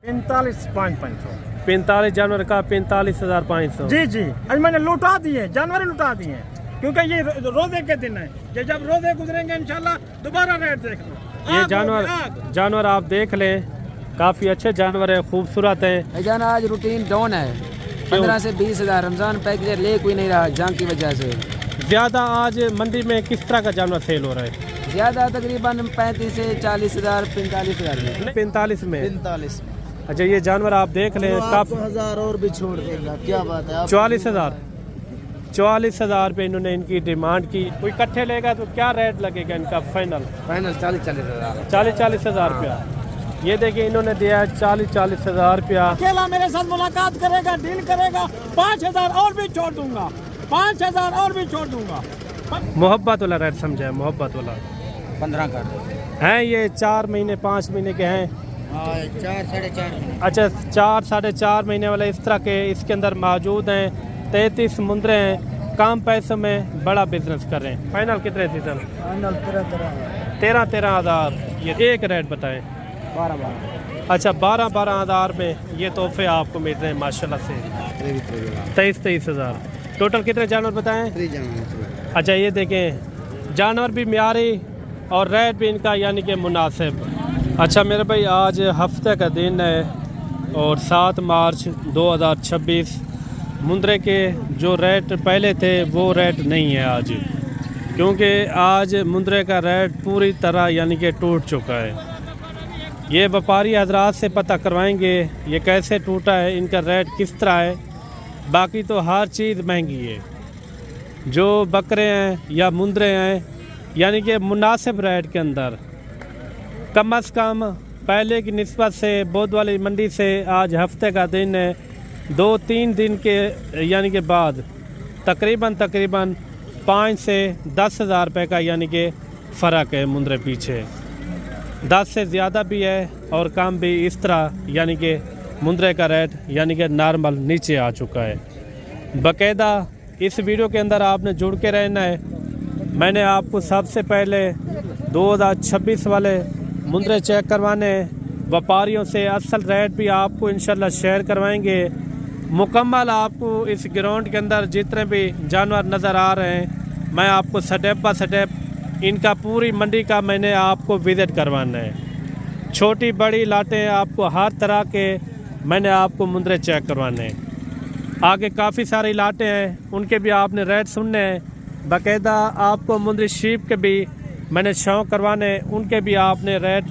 45 जानवर का 45,500। जी जी, आज मैंने लुटा दिए, जानवर लुटा दिए, क्योंकि ये रोजे के दिन है। ये जब रोजे गुजरेंगे इंशाल्लाह दोबारा रेट देख लो। ये जानवर आप देख लें, काफी अच्छे जानवर है, खूबसूरत है। जान आज रूटीन डाउन है, 15 से 20 हज़ार रमजान पैकेज ले कोई नहीं रहा जंग की वजह से। ज्यादा आज मंडी में किस तरह का जानवर सेल हो रहा है? ज्यादा तकरीबन 35 से 40 हज़ार 45 हज़ार 45 में। 45 में। अच्छा, ये जानवर आप देख लें, काफी 1000 और भी छोड़ देगा, क्या बात है। 44,000 पे इन्होंने इनकी डिमांड की। कोई इकट्ठे लेगा तो क्या रेट लगेगा इनका? फाइनल 40-40 हज़ार रुपया। ये देखिए इन्होंने दिया है 40-40 हज़ार रुपया। अकेला मेरे साथ मुलाकात करेगा, डील करेगा, 5,000 और भी छोड़ दूंगा, 5,000 और भी छोड़ दूंगा। मोहब्बत वाला रेट समझा है, मोहब्बत वाला 15 कर दो हैं। ये 4 महीने 5 महीने के हैं। 4 साढ़े 4। अच्छा, 4 साढ़े 4 महीने वाले इस तरह के इसके अंदर मौजूद हैं। 33 मुंद्रे हैं, कम पैसों में बड़ा बिजनेस कर रहे हैं। फाइनल कितने थी सर? 13 हज़ार। ये एक रेट बताएं। 12 अच्छा, 12 हज़ार में ये तोहफे आपको मिल रहे हैं माशाल्लाह से। 23 हज़ार। टोटल कितने जानवर बताएं? 3 जानवर। अच्छा, ये देखें जानवर भी म्यारी और रेट भी इनका यानी कि मुनासिब। अच्छा मेरे भाई, आज हफ्ते का दिन है और 7 मार्च 2026। मुंद्रे के जो रेट पहले थे वो रेट नहीं है आज, क्योंकि आज मुंद्रे का रेट पूरी तरह यानी कि टूट चुका है। ये व्यापारी हजरात से पता करवाएंगे ये कैसे टूटा है, इनका रेट किस तरह है। बाकी तो हर चीज़ महंगी है, जो बकरे हैं या मुंद्रे हैं यानी कि मुनासिब रेट के अंदर। कम अज़ कम पहले की निस्बत से बोध वाली मंडी से आज हफ्ते का दिन है, 2-3 दिन के यानी के बाद तकरीबन 5 से 10 हज़ार रुपये का यानी कि फ़र्क है मुंद्रे पीछे। 10 से ज़्यादा भी है और कम भी। इस तरह यानी कि मुंद्रे का रेट यानी कि नॉर्मल नीचे आ चुका है। बाकायदा इस वीडियो के अंदर आपने जुड़ के रहना है। मैंने आपको सबसे पहले 2026 वाले मुंद्रे चेक करवाने, व्यापारियों से असल रेट भी आपको इंशाल्लाह शेयर करवाएंगे। मुकम्मल आपको इस ग्राउंड के अंदर जितने भी जानवर नज़र आ रहे हैं, मैं आपको स्टेप बाय स्टेप इनका पूरी मंडी का मैंने आपको विज़िट करवाना है। छोटी बड़ी लाटें आपको हर तरह के मैंने आपको मुंद्रे चेक करवाने हैं। आगे काफ़ी सारी लाटें हैं, उनके भी आपने रेट सुनने हैं। बाकायदा आपको मुंद्री शीप के भी मैंने शौक करवाने, उनके भी आपने रेट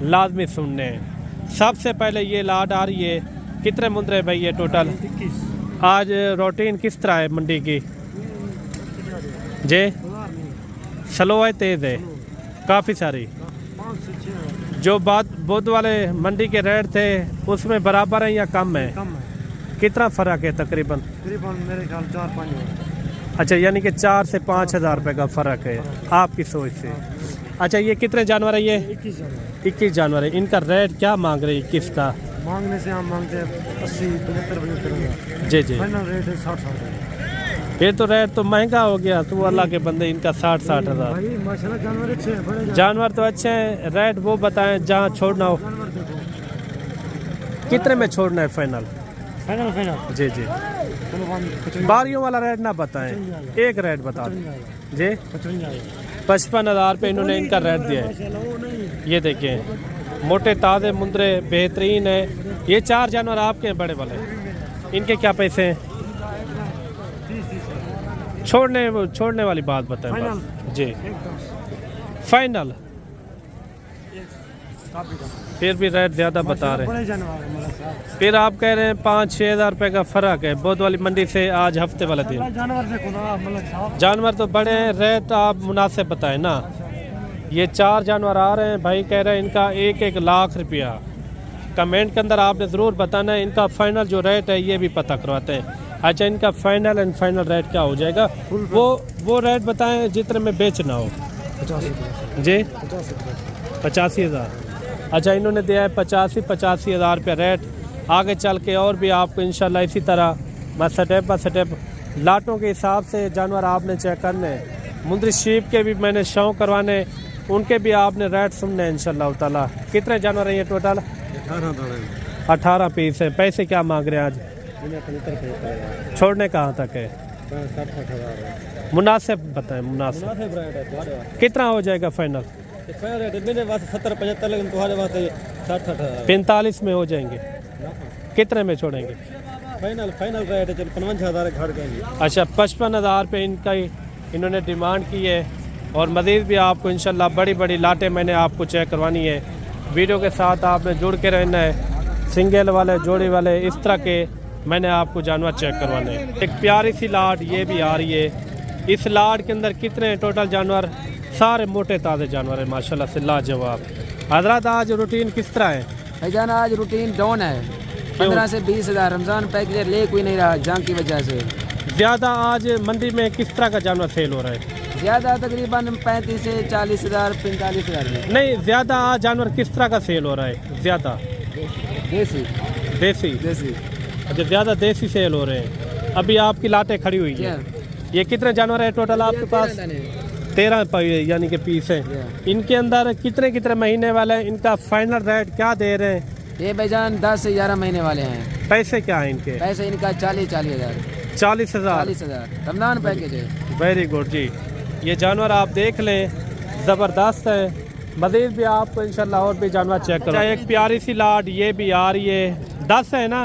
लाजमी सुनने हैं। सबसे पहले ये लाट आ रही है, कितने मुंद्रे भाई ये टोटल? आज रूटीन किस तरह है मंडी की? जे स्लो है, तेज़ है, काफ़ी सारी। जो बुध वाले मंडी के रेट थे उसमें बराबर है या कम है? कितना फ़र्क है? तकरीबन मेरे ख्याल 4-5। अच्छा, यानी कि 4 से 5 हज़ार रुपये का फ़र्क है आपकी सोच से। अच्छा, ये कितने जानवर है? ये 21 जानवर है। इनका रेट क्या मांग रहे हैं? 21 का मांगने से हम मांगते हैं 80-75। जी जी, फाइनल रेट है 60। ये तो रेट तो महंगा हो गया। तो अल्लाह के बंदे, इनका 60 हज़ार। भाई माशाल्लाह जानवर अच्छे हैं, बड़े जानवर तो अच्छे हैं, रेट वो बताएं जहाँ छोड़ना हो। जानवर देखो। कितने में छोड़ना है फाइनल? फाइनल जी जी, बारियों वाला रेट ना बताएं, एक रेट बता दें जी। 55 हज़ार पे इन्होंने इनका रेट दिया है। ये देखिए मोटे ताज़े मुंद्रे बेहतरीन है। ये 4 जानवर आपके हैं बड़े वाले, इनके क्या पैसे हैं? छोड़ने वाली बात बताएं बस जी। फाइनल फिर भी रेट ज़्यादा बता रहे हैं। फिर आप कह रहे हैं 5-6 हज़ार रुपये का फ़र्क है बोध वाली मंडी से आज हफ्ते वाला दिन। जानवर तो बड़े हैं, रेट आप मुनासिब बताएं ना। ये 4 जानवर आ रहे हैं, भाई कह रहे हैं इनका 1-1 लाख रुपया। कमेंट के अंदर आपने ज़रूर बताना है इनका फाइनल जो रेट है, ये भी पता करवाते हैं। अच्छा, इनका फाइनल एंड फाइनल रेट क्या हो जाएगा? वो रेट बताएं जितने में बेचना हो जी। 85 हज़ार। अच्छा, इन्होंने दिया है 85 हज़ार रुपये रेट। आगे चल के और भी आपको इंशाल्लाह इसी तरह मैं स्टेप बाय स्टेप लाटों के हिसाब से जानवर आपने चेक करने। मुंद्री शीप के भी मैंने शौक करवाने, उनके भी आपने रेट सुनने इंशाल्लाह ताला। कितने जानवर हैं ये टोटल? 18 पीस है। पैसे क्या मांग रहे हैं आज? छोड़ने कहाँ तक है? 60-60 मुनासिब बताएं, मुनासिब कितना हो जाएगा फाइनल? 70-75 लेकिन तुम्हारे वास्ते 60-60 45 में हो जाएंगे? कितने में छोड़ेंगे? फाइनल रेट है 55,000 घर गए। अच्छा 55,000 पे इनका इन्होंने डिमांड की है। और मज़ीद भी आपको इंशाल्लाह बड़ी बड़ी लाटें मैंने आपको चेक करवानी है। वीडियो के साथ आपने जुड़ के रहना है। सिंगल वाले, जोड़ी वाले, इस तरह के मैंने आपको जानवर चेक करवाने हैं। एक प्यारी सी लाट ये भी आ रही है। इस लाट के अंदर कितने टोटल जानवर? सारे मोटे ताज़े जानवर हैं माशाल्लाह से, लाजवाब। हजरत आज रूटीन किस तरह है? भाईजान आज रूटीन डाउन है। 15 से 20 हज़ार रमज़ान पैकेज ले कोई नहीं रहा जंग की वजह से। ज़्यादा आज मंडी में किस तरह का जानवर सेल हो रहा है? ज़्यादा तकरीबन 35 से 40 हज़ार 45 हज़ार में। नहीं, ज़्यादा आज जानवर किस तरह का सेल हो रहा है? ज़्यादा देसी देसी? देसी। अच्छा, ज़्यादा देसी सेल हो रहे हैं। अभी आपकी लाटें खड़ी हुई है। ये कितने जानवर है टोटल आपके पास? 13 यानी कि पीस है। इनके अंदर कितने कितने महीने वाले हैं? इनका फाइनल रेट क्या दे रहे हैं? ये भाईजान 10 से 11 महीने वाले हैं। पैसे क्या है इनके? पैसे इनका 40 हज़ार 40,000 रमज़ान पैकेज है। वेरी गुड जी। ये जानवर आप देख लें, ज़बरदस्त है। मज़ीद भी आपको इंशाल्लाह और भी जानवर चेक करो। एक प्यारी सी लाट ये भी आ रही है। 10 है ना?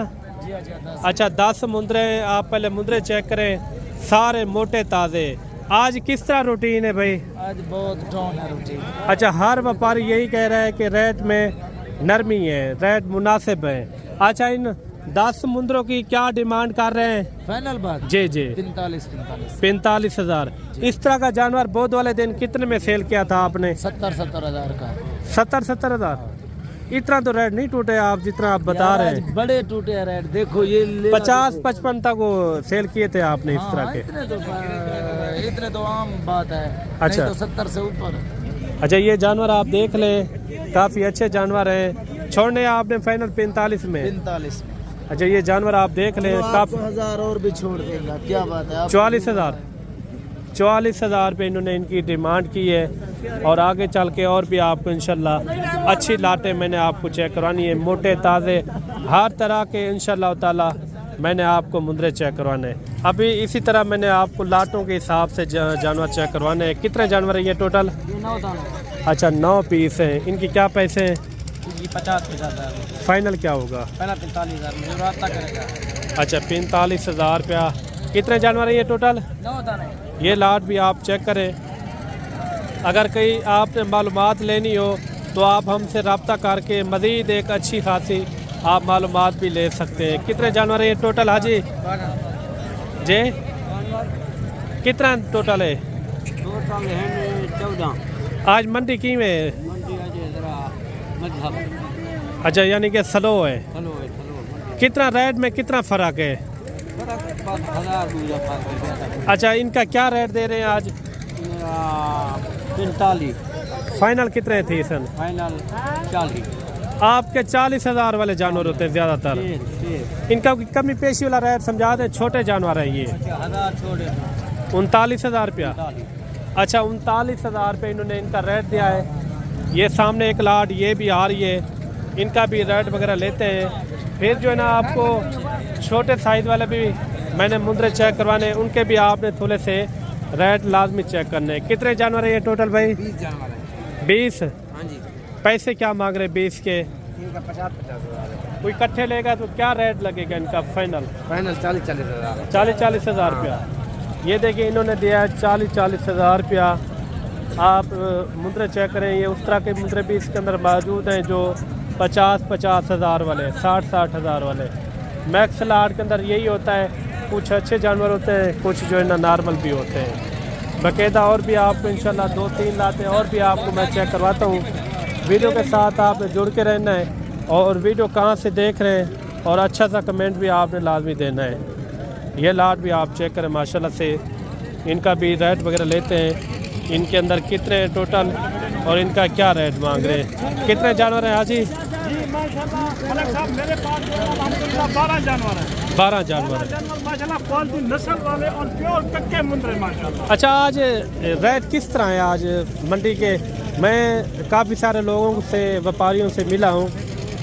अच्छा 10 मुंदरे। आप पहले मुंदरे चेक करें, सारे मोटे ताज़े। आज किस तरह रूटीन है भाई? आज बहुत डाउन है रूटीन। अच्छा, हर व्यापारी यही कह रहा है कि रेट में नरमी है, रेट मुनासिब है। अच्छा, इन 10 मुंदरों की क्या डिमांड कर रहे हैं? फाइनल बात जी जी 45,000 इस तरह का जानवर बहुत वाले दिन कितने में सेल किया था आपने? 70 हज़ार का। 70,000? इतना तो रेट नहीं टूटे आप जितना आप बता रहे हैं। बड़े टूटे रेट देखो, ये 50-55 तक वो सेल किए थे आपने इस तरह के। इतने तो आम बात है। अच्छा नहीं तो 70 से ऊपर। अच्छा, ये जानवर आप देख लें, काफ़ी अच्छे जानवर हैं। छोड़ने आपने फाइनल 45 में? 45 में। अच्छा, ये जानवर आप देख लें, काफ़ी 1000 और भी छोड़ देगा, क्या बात है। 44,000 पे इन्होंने इनकी डिमांड की है। और आगे चल के और भी आपको इंशाल्लाह अच्छी लाटें मैंने आपको चेक करवानी है। मोटे ताज़े हर तरह के इंशाल्लाह ताला मैंने आपको मुंदरे चेक करवाने हैं। अभी इसी तरह मैंने आपको लाटों के हिसाब से जानवर चेक करवाने हैं। कितने जानवर हैं ये टोटल? 9 अच्छा 9 पीस हैं। इनके क्या पैसे हैं? 50,000 फाइनल क्या होगा? 45,000 में रास्ता करेगा। अच्छा 45,000 रुपया। कितने जानवर हैं ये टोटल? 9 दाने। ये लाट भी आप चेक करें। अगर कहीं आपने मालूमात लेनी हो तो आप हमसे रब्ता करके मज़ीद एक अच्छी खासी आप मालूमात भी ले सकते हैं। कितने जानवर हैं ये टोटल हाजी जी? कितना टोटल है? टोटल है 14। आज मंडी की में? अच्छा, यानी कि स्लो है। कितना रेट में कितना फ़र्क है? अच्छा, इनका क्या रेट दे रहे हैं आज? 45। फाइनल कितने थी सन? फाइनल 40। आपके 40,000 वाले जानवर होते हैं ज़्यादातर। इनका कमी पेशी वाला रेट समझा दें। छोटे जानवर है ये 39,000 रुपया। अच्छा 39,000 रुपये इन्होंने इनका रेट दिया है। ये सामने एक लाट ये भी आ रही है, इनका भी रेट वगैरह लेते हैं। फिर जो है ना आपको छोटे साइज़ वाले भी मैंने मुंदरे चेक करवाने, उनके भी आपने थोड़े से रेट लाजमी चेक करने हैं। कितने जानवर है ये टोटल भाई? 20 जानवर है। 20? हाँ जी। पैसे क्या मांग रहे 20 के? इनका 50,000 है। कोई इकट्ठे लेगा तो क्या रेट लगेगा इनका फाइनल? 40,000। 40,000 रुपया। ये देखिए इन्होंने दिया है 40,000 रुपया। आप मुंदरे चेक करें, ये उस तरह के मुंदरे भी इसके अंदर मौजूद हैं जो 50,000 वाले, 60,000 वाले। मैक्स लाट के अंदर यही होता है। कुछ अच्छे जानवर होते हैं, कुछ जो है ना नॉर्मल भी होते हैं। बाकायदा और भी आपको इंशाल्लाह 2-3 लाते और भी आपको मैं चेक करवाता हूँ। वीडियो के साथ आपने जुड़ के रहना है और वीडियो कहाँ से देख रहे हैं और अच्छा सा कमेंट भी आपने लाजमी देना है। ये लाट भी आप चेक करें माशाल्लाह से। इनका भी रेट वगैरह लेते हैं। इनके अंदर कितने टोटल और इनका क्या रेट मांग रहे हैं? कितने जानवर हैं हाजी? जी माशाल्लाह मलिक साहब मेरे पास अल्हम्दुलिल्लाह 12 जानवर हैं। 12 जानवर हैं माशाल्लाह, क्वालिटी नस्ल वाले और प्योर कक्के मुंदरे माशाल्लाह। अच्छा, आज रेट किस तरह है आज मंडी के? मैं काफ़ी सारे लोगों से, व्यापारियों से मिला हूँ,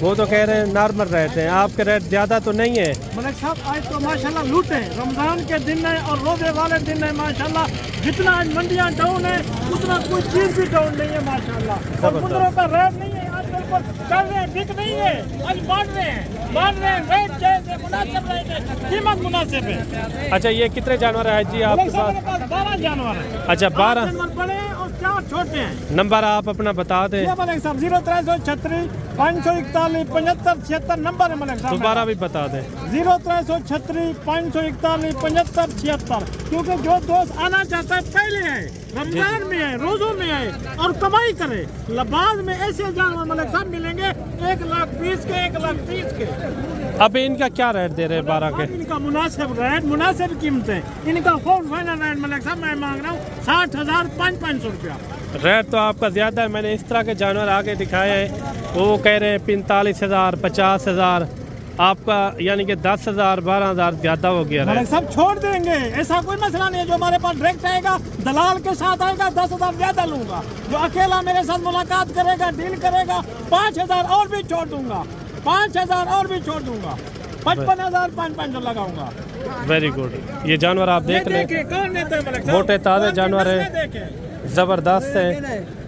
वो तो कह रहे हैं नॉर्मल रेट हैं, आपके रेट ज़्यादा तो नहीं है। मलिक साहब आज तो माशाल्लाह लूट है, रमजान के दिन है और रोजे वाले दिन है माशाल्लाह। जितना आज मंडियां डाउन है उतना कोई चीज भी डाउन नहीं है माशाल्लाह। और मुंदरों का रेट नहीं है आज बिल्कुल चल रहे हैं, बिक नहीं है, आज बांट रहे हैं रेट जैसे मुनासिब रेट है, कीमत मुनासिब है। अच्छा ये कितने जानवर है जी आपके मलिक साहब पास? मेरे पास 12 जानवर है। अच्छा 12 जानवर बड़े हैं और 4 छोटे हैं। नंबर आप अपना बता दें। ये मलिक साहब 0336 541 75 76 नंबर है मलिक साहब। दोबारा भी बता दें। 0336 541 75 76। क्योंकि जो दोस्त आना चाहता है पहले है, रमजान में है, रोजों में है और कमाई करे। बाद में ऐसे जानवर मलिक साहब मिलेंगे 1,20,000 के, 1,30,000 के। अभी इनका क्या रेट दे रहे हैं 12 के? इनका मुनासिब रेट, मुनासिब कीमतें। इनका फुल फाइनल रेट मलिक साहब मैं मांग रहा हूँ 60,000 500 रुपया। रेट तो आपका ज़्यादा है। मैंने इस तरह के जानवर आगे दिखाए हैं, वो कह रहे हैं 45,000 50,000, आपका यानी कि 10,000 12,000 ज़्यादा हो गया मलिक है। साहब छोड़ देंगे, ऐसा कोई मसला नहीं है। जो हमारे पास डायरेक्ट आएगा दलाल के साथ आएगा 10,000 ज्यादा लूंगा। जो अकेला मेरे साथ मुलाकात करेगा, डील करेगा, 5,000 और भी छोड़ दूंगा, 5,000 और भी छोड़ दूंगा, 55,000 500 लगाऊंगा। Very good. ये जानवर आप देख लें, कौन देता है मलिक साहब? मोटे ताज़े जानवर है, देखें ज़बरदस्त है।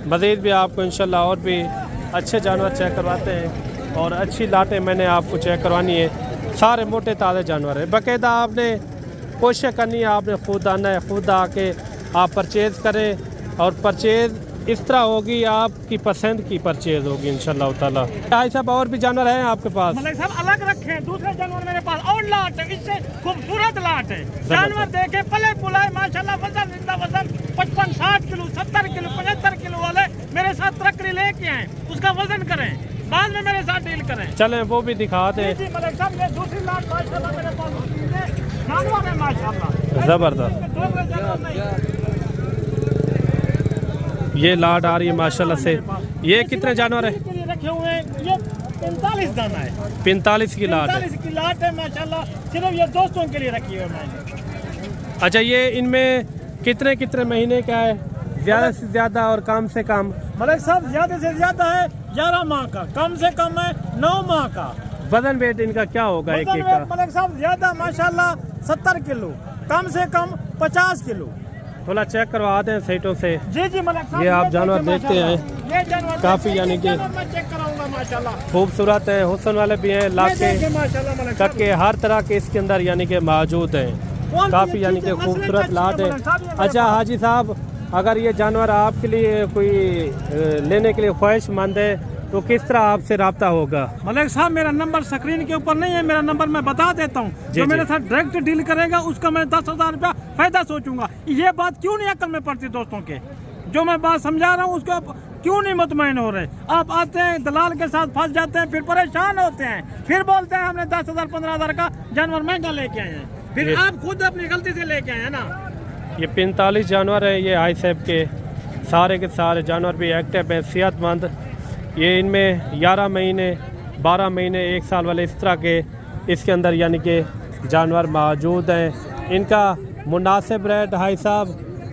मज़ीद भी आपको इंशाल्लाह और भी अच्छे जानवर चेक करवाते हैं और अच्छी लाटें मैंने आपको चेक करवानी है। सारे मोटे ताज़े जानवर है। बाकायदा आपने कोशिश करनी है, आपने खुद आना है, खुद आके आप परचेज़ करें और परचेज़ इस तरह होगी, आपकी पसंद की परचेज़ होगी इंशाल्लाह ताला। भाई साहब और भी जानवर हैं आपके पास? मलिक साहब अलग रखे हैं, दूसरे जानवर मेरे पास और लाट है, इससे खूबसूरत लाट है। जानवर देखे पले पुलाए माशाल्लाह, वजन जिंदा वजन 55-60 किलो 70 किलो 75 किलो वाले मेरे साथ तकरी लेके आए, उसका वजन करें, बाद में मेरे साथ डील करें। चलें वो भी दिखा दें। जी मलिक साहब ये दूसरी लाट माशाल्लाह मेरे पास जानवर है माशाल्लाह ज़बरदस्त। ये लाट आ रही है माशाल्लाह से। ये कितने जानवर है? रखे हुए हैं, ये 45 दाना है, 45 की लाट है। 45 की लाट है माशाल्लाह। सिर्फ ये दोस्तों के लिए रखी है मैंने। अच्छा ये इनमें कितने कितने महीने का है? ज़्यादा से ज़्यादा और कम से कम? मलिक साहब ज्यादा से ज्यादा है 11 माह का, कम से कम है 9 माह का। वजन वेट इनका क्या होगा एक वजन एक वेट का? मलिक साहब ज्यादा माशाल्लाह 70 किलो, कम से कम 50 किलो। थोड़ा चेक करवा दें सेटों से। जी जी मलिक साहब ये आप जानवर देखिए देखते हैं, माशाल्लाह। ये जानवर काफी देखिए, यानी कि जानवर मैं चेक कराऊंगा माशाल्लाह। खूबसूरत है, हुस्न वाले भी हैं, ये लाके देखिए माशाल्लाह मलिक साहब। तक के हर तरह के इसके अंदर यानी कि मौजूद हैं। कौन सी काफ़ी ये यानी कि चीज़ें खूबसूरत मसले लाट है। मलिक साहब, ये मेरे अच्छा पास- हाजी साहब, अगर ये जानवर आपके लिए कोई लेने के लिए ख्वाहिशमंद है तो किस तरह आपसे रब्ता होगा? मलिक साहब मेरा नंबर स्क्रीन के ऊपर नहीं है, मेरा नंबर मैं बता देता हूँ। जी, जो जी। मेरे साथ डायरेक्ट डील करेगा उसका मैं 10,000 रुपया फायदा सोचूंगा। ये बात क्यों नहीं अकल में पड़ती दोस्तों के? जो मैं बात समझा रहा हूँ उसको क्यों नहीं मुतमईन हो रहे? आप आते हैं दलाल के साथ फंस जाते हैं, फिर परेशान होते हैं, फिर बोलते हैं हमने 10,000 15,000 का जानवर महंगा लेके आए हैं, फिर ये- आप खुद अपनी गलती से लेके आए हैं ना। ये 45 जानवर है, ये हाई सैब के सारे जानवर भी एक्टिव हैं, सेहतमंद। ये इनमें 11 महीने 12 महीने 1 साल वाले इस तरह के इसके अंदर यानी कि जानवर मौजूद हैं। इनका मुनासिब रेट हाई साहब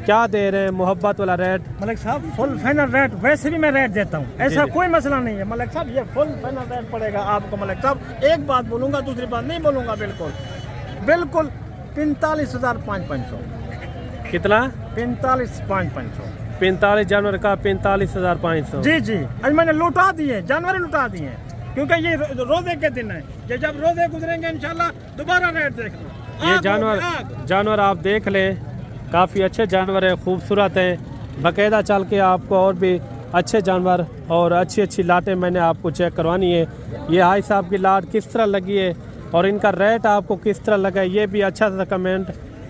क्या दे रहे हैं? मोहब्बत वाला रेट? मलिक साहब फुल फाइनल रेट वैसे भी मैं रेट देता हूँ, ऐसा कोई मसला नहीं है मलिक साहब। ये फुल फाइनल रेट पड़ेगा आपको मलिक साहब। एक बात बोलूँगा, दूसरी बात नहीं बोलूँगा। बिल्कुल बिल्कुल 45,500। कितना? 45,500। 45 जानवर का 45,500। जी जी आज मैंने लुटा दिए, जानवर ही लुटा दिए, क्योंकि ये रोजे के दिन है। ये जब रोजे गुजरेंगे इंशाल्लाह दोबारा रेट देखना। ये आग जानवर होगी, आग। जानवर आप देख लें, काफ़ी अच्छे जानवर हैं, खूबसूरत हैं। बाकायदा चल के आपको और भी अच्छे जानवर और अच्छी अच्छी लाटें मैंने आपको चेक करवानी है। ये हाई साहब की लाट किस तरह लगी है और इनका रेट आपको किस तरह लगा है, ये भी अच्छा सा कमेंट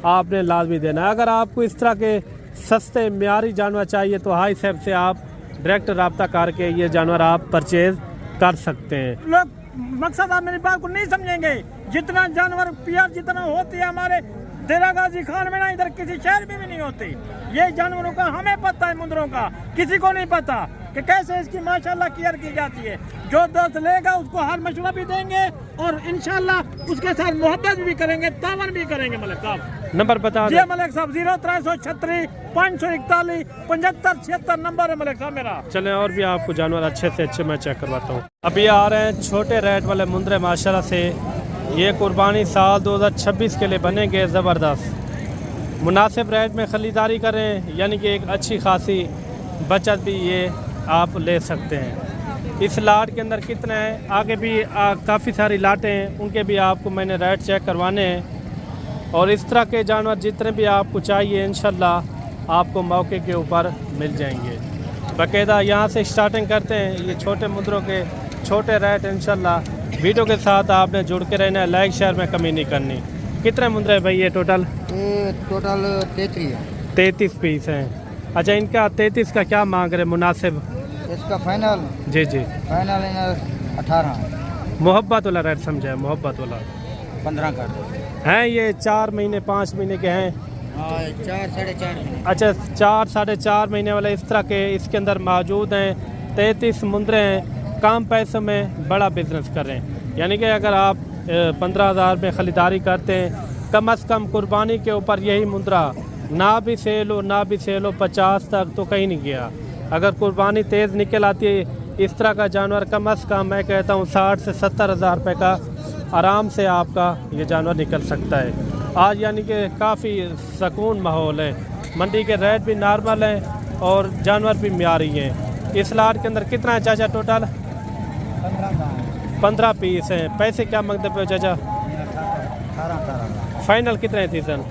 आपने लाजमी देना है। अगर आपको इस तरह के सस्ते म्यारी जानवर चाहिए तो हाई साहब से आप डायरेक्ट रब्ता करके ये जानवर आप परचेज कर सकते हैं। लोग मकसद आप मेरी बात को नहीं समझेंगे। जितना जानवर पियर जितना होती है हमारे देरा गाजी खान में ना, इधर किसी शहर में भी नहीं होती। ये जानवरों का हमें पता है, मुंदरों का किसी को नहीं पता। कि कैसे इसकी माशाल्लाह केयर की जाती है। जो दोस्त लेगा उसको हर मशवरा भी देंगे और इंशाल्लाह उसके साथ मोहब्बत भी करेंगे, तावन भी करेंगे। मलिक साहब नंबर बता जी दें। मलिक साहब 0336 541 75 76 नंबर है मलिक साहब मेरा। चलें और भी आपको जानवर अच्छे से अच्छे मैं चेक करवाता हूँ। अभी आ रहे हैं छोटे रेट वाले मुंदरे माशाल्लाह से। ये कुर्बानी साल 2026 के लिए बनेंगे ज़बरदस्त। मुनासिब रेट में ख़रीदारी करें, यानी कि एक अच्छी खासी बचत भी ये आप ले सकते हैं। इस लाट के अंदर कितना है, आगे भी काफ़ी सारी लाटें हैं, उनके भी आपको मैंने रेट चेक करवाने हैं। और इस तरह के जानवर जितने भी आपको चाहिए इंशाल्लाह आपको मौके के ऊपर मिल जाएंगे। बाकायदा यहाँ से स्टार्टिंग करते हैं। ये छोटे मुंदरों के छोटे रेट इंशाल्लाह। वीडियो के साथ आपने जुड़ के रहना है, लाइक शेयर में कमी नहीं करनी। कितने मुंदरे भाई ये टोटल? ये टोटल 33 है। 33 पीस हैं। अच्छा, इनका 33 का क्या मांग रहे मुनासिब? इसका फाइनल जी जी फाइनल 18 मोहब्बत वाला रेट समझे, मोहब्बत वाला 15 कर दो। हैं। ये 4 महीने 5 महीने के हैं। 4 साढ़े 4। अच्छा, 4 साढ़े 4 महीने वाले इस तरह के इसके अंदर मौजूद हैं। 33 मुंदरे हैं। कम पैसों में बड़ा बिजनेस करें, यानी कि अगर आप 15,000 में ख़रीदारी करते हैं, कम से कम कुर्बानी के ऊपर यही मुंदरा ना भी सेल हो ना भी सेल हो 50 तक तो कहीं नहीं गया। अगर कुर्बानी तेज़ निकल आती है इस तरह का जानवर, कम से कम मैं कहता हूँ 60 से 70 हज़ार रुपये का आराम से आपका ये जानवर निकल सकता है। आज यानी कि काफ़ी सुकून माहौल है। मंडी के रेट भी नॉर्मल हैं और जानवर भी म्यारी हैं। इस लाट के अंदर कितना है चाचा टोटल? 15 पीस हैं। पैसे क्या मांगते पे चाचा? 18 फाइनल कितने थी सन?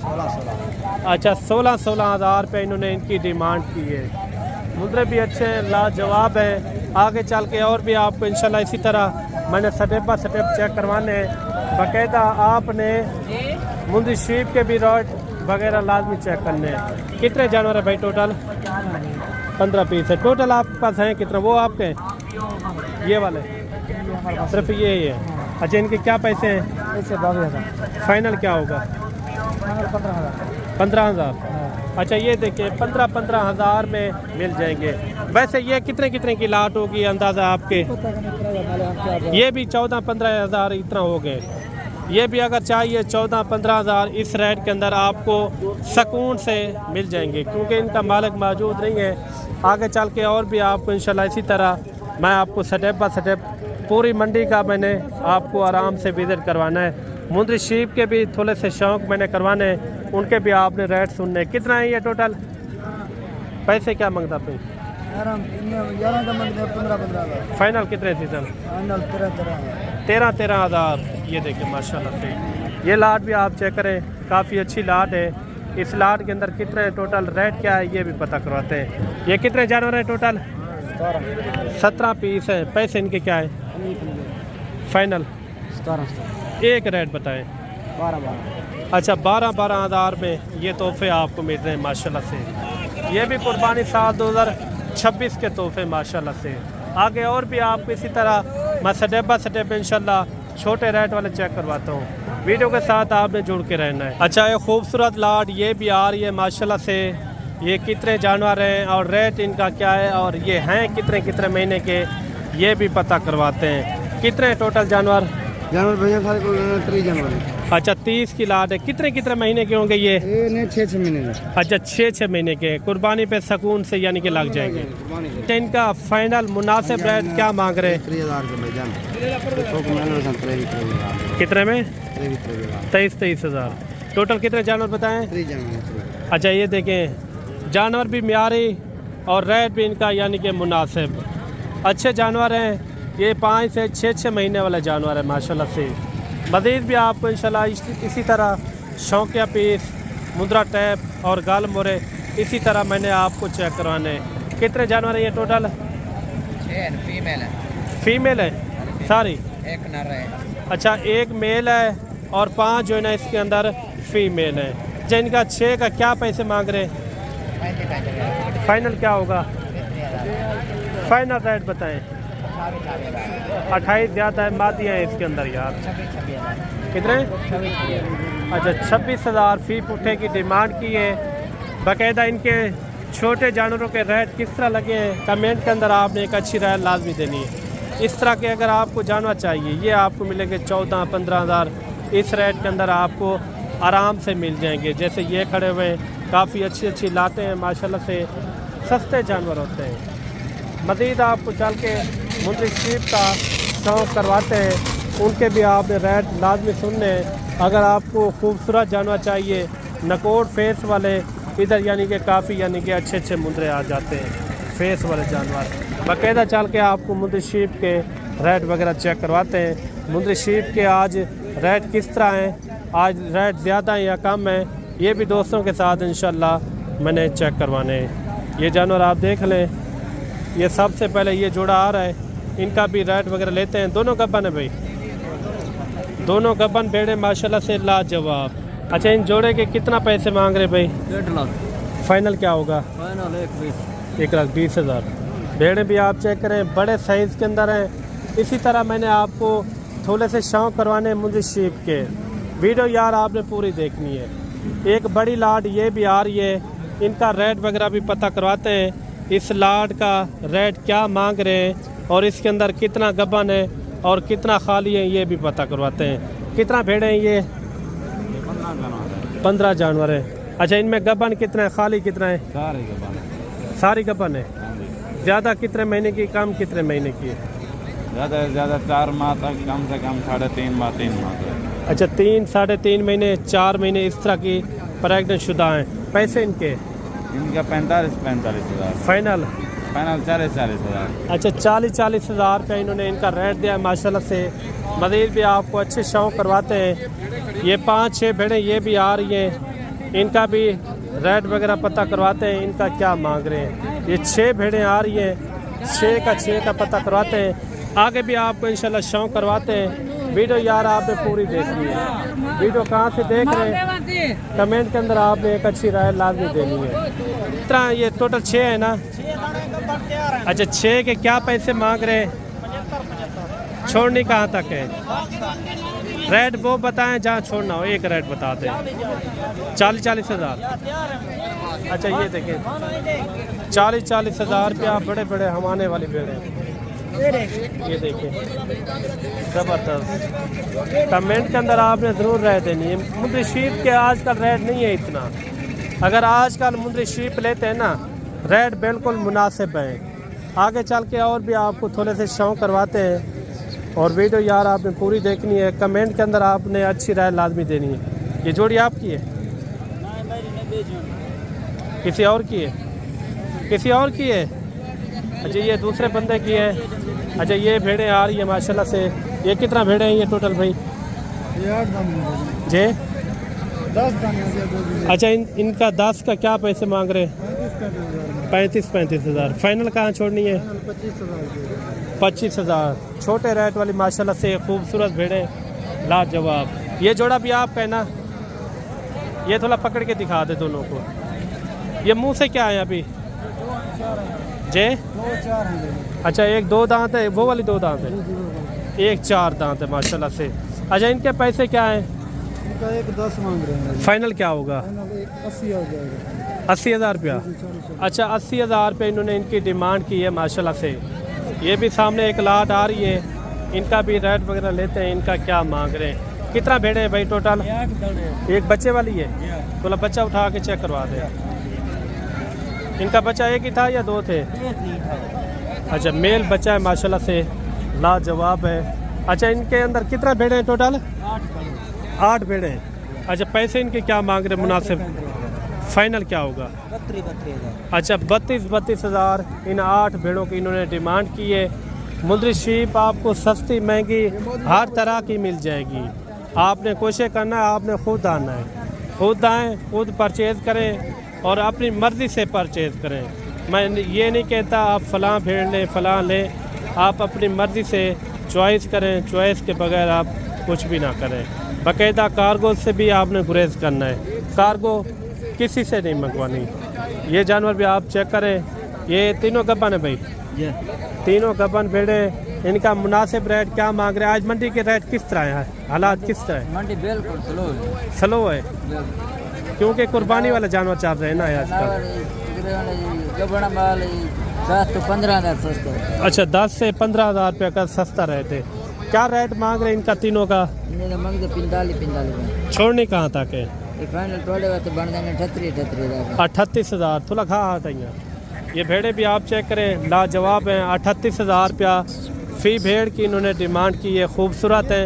16 अच्छा, 16 हज़ार रुपये इन्होंने इनकी डिमांड की है। मुद्रे भी अच्छे हैं, लाजवाब है। आगे चल के और भी आपको इंशाल्लाह इसी तरह मैंने स्टेप बाय स्टेप चेक करवाने हैं। बाकायदा आपने मुंदी शीप के भी रेट वगैरह लाजमी चेक करने हैं। कितने जानवर है भाई टोटल? 15 पीस है टोटल आपके पास हैं। कितने वो आपके हैं? ये वाले सिर्फ ये ही है। अच्छा, इनके क्या पैसे हैं? इससे 22,000 फाइनल क्या होगा? 15,000। अच्छा, ये देखिए 15 हज़ार में मिल जाएंगे। वैसे ये कितने कितने की लाट होगी अंदाज़ा आपके? ये भी 14-15 हज़ार इतना हो गए। ये भी अगर चाहिए 14-15 हज़ार इस रेट के अंदर आपको सुकून से मिल जाएंगे, क्योंकि इनका मालिक मौजूद नहीं है। आगे चल के और भी आपको इंशाल्लाह इसी तरह मैं आपको स्टेप बाय स्टेप पूरी मंडी का मैंने आपको आराम से विज़िट करवाना है। मुंदरी शीप के भी थोड़े से शौक़ मैंने करवाने हैं, उनके भी आपने रेट सुनने। कितना है ये टोटल? पैसे क्या मांगता भाई? 15 फाइनल कितने थी सर? 13 हज़ार। ये देखिए माशाल्लाह से ये लाट भी आप चेक करें, काफ़ी अच्छी लाट है। इस लाट के अंदर कितने टोटल रेट क्या है ये भी पता करवाते हैं। ये कितने जानवर हैं टोटल? 17 पीस है। पैसे इनके क्या है? फाइनल 17 एक रेट बताएं। 12 अच्छा, 12 हज़ार में ये तोहफे आपको मिल रहे हैं माशाल्लाह से। ये भी कुर्बानी साल 2026 के तोहफे माशाल्लाह से। आगे और भी आपको इसी तरह मैं स्टेप बाय स्टेप इंशाल्लाह छोटे रेट वाले चेक करवाता हूँ। वीडियो के साथ आपने जुड़ के रहना है। अच्छा, ये खूबसूरत लाट ये भी आ रही है माशाल्लाह से। ये कितने जानवर हैं और रेट इनका क्या है और ये हैं कितने कितने महीने के, ये भी पता करवाते हैं। कितने टोटल जानवर भैया सारे को 30 जानवर। अच्छा, 30 की लाट है। कितने कितने महीने के होंगे ये? 6 महीने। अच्छा, 6 महीने के। कुर्बानी पे सुकून से यानी कि लग जाएंगे। इनका फाइनल मुनासिब रेट क्या मांग रहे हैं? 23,000 कितने में? 23 हज़ार। टोटल कितने जानवर बताएं? 30 जानवर। अच्छा, ये देखें जानवर भी म्यारी और रेट भी इनका यानी कि मुनासिब अच्छे जानवर हैं। ये 5 से 6 महीने वाले जानवर है माशाल्लाह से। मज़ीद भी आपको इंशाल्लाह इसी तरह शौकिया पीस, मुद्रा टैप और गाल मोरे इसी तरह मैंने आपको चेक करवाने। कितने जानवर हैं ये टोटल? 6 फीमेल है। फीमेल है सारी? एक नर है। अच्छा, एक मेल है और 5 जो है ना इसके अंदर फीमेल है। अच्छा, इनका 6 का क्या पैसे मांग रहे हैं? फाइनल क्या होगा? फाइनल रेट बताएं। 28 ज़्यादा है, मादियाँ हैं इसके अंदर यार। कितने? अच्छा, 26 हज़ार फी पुट्ठे की डिमांड की है। बाकायदा इनके छोटे जानवरों के रेट किस तरह लगे हैं कमेंट के अंदर आपने एक अच्छी राय लाजमी देनी है। इस तरह के अगर आपको जानवर चाहिए ये आपको मिलेंगे 14-15 हज़ार, इस रेट के अंदर आपको आराम से मिल जाएंगे। जैसे ये खड़े हुए काफ़ी अच्छी लाते हैं माशाल्लाह से, सस्ते जानवर होते हैं। मज़ीद आपको चल के मुंद्री शीप का शौक़ करवाते हैं, उनके भी आपने रेट लाजमी सुनने हैं। अगर आपको खूबसूरत जानवर चाहिए नकोड़ फेस वाले, इधर यानी कि काफ़ी यानी कि अच्छे मुंदरे आ जाते हैं फेस वाले जानवर। बाकायदा चल के आपको मुंद्री शीप के रेट वगैरह चेक करवाते हैं। मुंद्री शीप के आज रेट किस तरह हैं, आज रेट ज़्यादा हैं या कम हैं, ये भी दोस्तों के साथ इंशाल्लाह मैंने चेक करवाने हैं। ये जानवर आप देख लें, ये सबसे पहले ये जोड़ा आ रहा है, इनका भी रेट वगैरह लेते हैं। दोनों गब्बन है भाई, दोनों गब्बन भेड़े माशाल्लाह से लाजवाब। अच्छा, इन जोड़े के कितना पैसे मांग रहे भाई? 1.5 लाख। फाइनल क्या होगा? फाइनल 1,20,000। भेड़े भी आप चेक करें, बड़े साइज़ के अंदर हैं। इसी तरह मैंने आपको थोड़े से शौक़ करवाने मुंद्री शीप के। वीडियो यार आपने पूरी देखनी है। एक बड़ी लाट ये भी आ रही है, इनका रेट वगैरह भी पता करवाते हैं। इस लाट का रेट क्या मांग रहे हैं और इसके अंदर कितना गब्बन है और कितना खाली है ये भी पता करवाते हैं। कितना भेड़े हैं ये? 15 जानवर है। अच्छा, इनमें गब्बन कितना है, खाली कितना है? सारी गब्बन है। ज़्यादा कितने महीने की, कम कितने महीने की है? ज़्यादा से ज़्यादा 4 माह तक, कम से कम 3.5 माह 3 माह तक। अच्छा, 3-3.5 महीने, 4 महीने इस तरह की प्रेग्नेंट शुदा हैं। पैसे इनके? इनका 45 हज़ार फाइनल 40 हज़ार। अच्छा, 40 हज़ार का इन्होंने इनका रेट दिया है माशाल्लाह से। मज़ीद भी आपको अच्छे शौक़ करवाते हैं। ये 5-6 भेड़ें ये भी आ रही हैं, इनका भी रेट वगैरह पता करवाते हैं, इनका क्या मांग रहे हैं। ये 6 भेड़ें आ रही हैं, 6 का पता करवाते हैं। आगे भी आपको इंशाल्लाह शौक़ करवाते हैं। वीडियो यार आपने पूरी देखनी है। वीडियो कहाँ से देख रहे हैं कमेंट के अंदर आपने एक अच्छी राय लाजमी देनी है। इतना ये टोटल 6 है ना? अच्छा, 6 के क्या पैसे मांग रहे हैं? छोड़नी कहाँ तक है? रेट वो बताएं जहाँ छोड़ना हो, एक रेट बता दें। 40 हज़ार। अच्छा, ये देखिए 40 हज़ार रुपया बड़े बड़े हमाने वाली भेड़े। ये देखिए ज़बरदस्त। कमेंट के अंदर आपने ज़रूर राय देनी है। मुंद्री शीप के आजकल रेट नहीं है इतना। अगर आजकल मुंद्री शीप लेते हैं ना, रेट बिल्कुल मुनासिब है। आगे चल के और भी आपको थोड़े से शौक़ करवाते हैं। और वीडियो यार आपने पूरी देखनी है। कमेंट के अंदर आपने अच्छी राय लाजमी देनी है। ये जोड़ी आपकी है? किसी और की है? किसी और की है? अच्छा, ये दूसरे बंदे की है। अच्छा, ये भेड़ें आ रही है माशाल्लाह से। ये कितना भेड़े हैं ये टोटल भाई? जे 10 अच्छा, इनका 10 का क्या पैसे मांग रहे हैं? 35 हज़ार। फाइनल कहाँ छोड़नी है? 25 हज़ार। छोटे रेट वाली माशाल्लाह से खूबसूरत भेड़ें लाजवाब। ये जोड़ा भी आपका है ना? ये थोड़ा पकड़ के दिखा दे दोनों को। ये मुंह से क्या है अभी? जे 2-4 हैं। अच्छा, एक 2 दांत है, वो वाली 2 दांत है, एक 4 दांत है माशाल्लाह से। अच्छा, इनके पैसे क्या हैं? इनका 10 मांग रहे हैं। फाइनल क्या होगा? 80 हो जाएगा। 80 हज़ार रुपया। अच्छा, 80 हज़ार रुपये इन्होंने इनकी डिमांड की है माशाल्लाह से। ये भी सामने एक लाट आ रही है, इनका भी रेट वगैरह लेते हैं। इनका क्या मांग रहे हैं? कितना भेड़े हैं भाई टोटल? एक बच्चे वाली है? थोड़ा बच्चा उठा के चेक करवा दे। इनका बच्चा एक ही था या 2 थे? अच्छा, मेल बच्चा है माशाल्लाह से, लाजवाब है। अच्छा, इनके अंदर कितना भेड़े हैं टोटल? 8 भेड़े हैं। अच्छा, पैसे इनके क्या मांग रहे हैं मुनासिब? फाइनल क्या होगा? 32 अच्छा, 32 हज़ार इन 8 भेड़ों की इन्होंने डिमांड की है। मुंद्री शीप आपको सस्ती महंगी हर तरह की मिल जाएगी। आपने कोशिश करना है, आपने खुद आना है, खुद आएँ, खुद परचेज़ करें और अपनी मर्ज़ी से परचेज़ करें। मैं ये नहीं कहता आप फ़लाँ भेड़ लें फ़लाँ लें, आप अपनी मर्ज़ी से चॉइस करें। चॉइस के बगैर आप कुछ भी ना करें। बाकायदा कार्गो से भी आपने गुरेज करना है, कार्गो किसी से नहीं मंगवानी। ये जानवर भी आप चेक करें, ये तीनों गब्बन है भाई, तीनों गब्बन भेड़े। इनका मुनासिब रेट क्या मांग रहे हैं? आज मंडी के रेट किस तरह है, हालात किस तरह है? मंडी बिल्कुल स्लो है। स्लो है क्योंकि कुर्बानी वाले जानवर चल रहे हैं ना आजकल। रुपये वाले जो बड़ा माल 10 तो 15,000 सस्ता है। अच्छा 10 से 15,000 रुपये का सस्ता रहते। क्या रेट मांग रहे हैं इनका तीनों का? इन्हें मांग दे 45 छोड़ने कहाँ तक है? ये फाइनल थोड़े वास्ते बन जाएंगे 38,000। 38,000 थोड़ा खा आता है। ये भेड़े भी आप चेक करें, लाजवाब हैं। 38,000 रुपया फ़ी भेड़ की इन्होंने डिमांड की है। खूबसूरत है,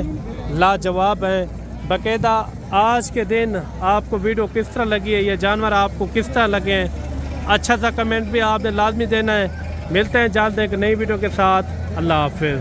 लाजवाब हैं बाकायदा। आज के दिन आपको वीडियो किस तरह लगी है, ये जानवर आपको किस तरह लगे हैं, अच्छा सा कमेंट भी आपने लाजमी देना है। मिलते हैं जल्द एक नई वीडियो के साथ। अल्लाह हाफिज़।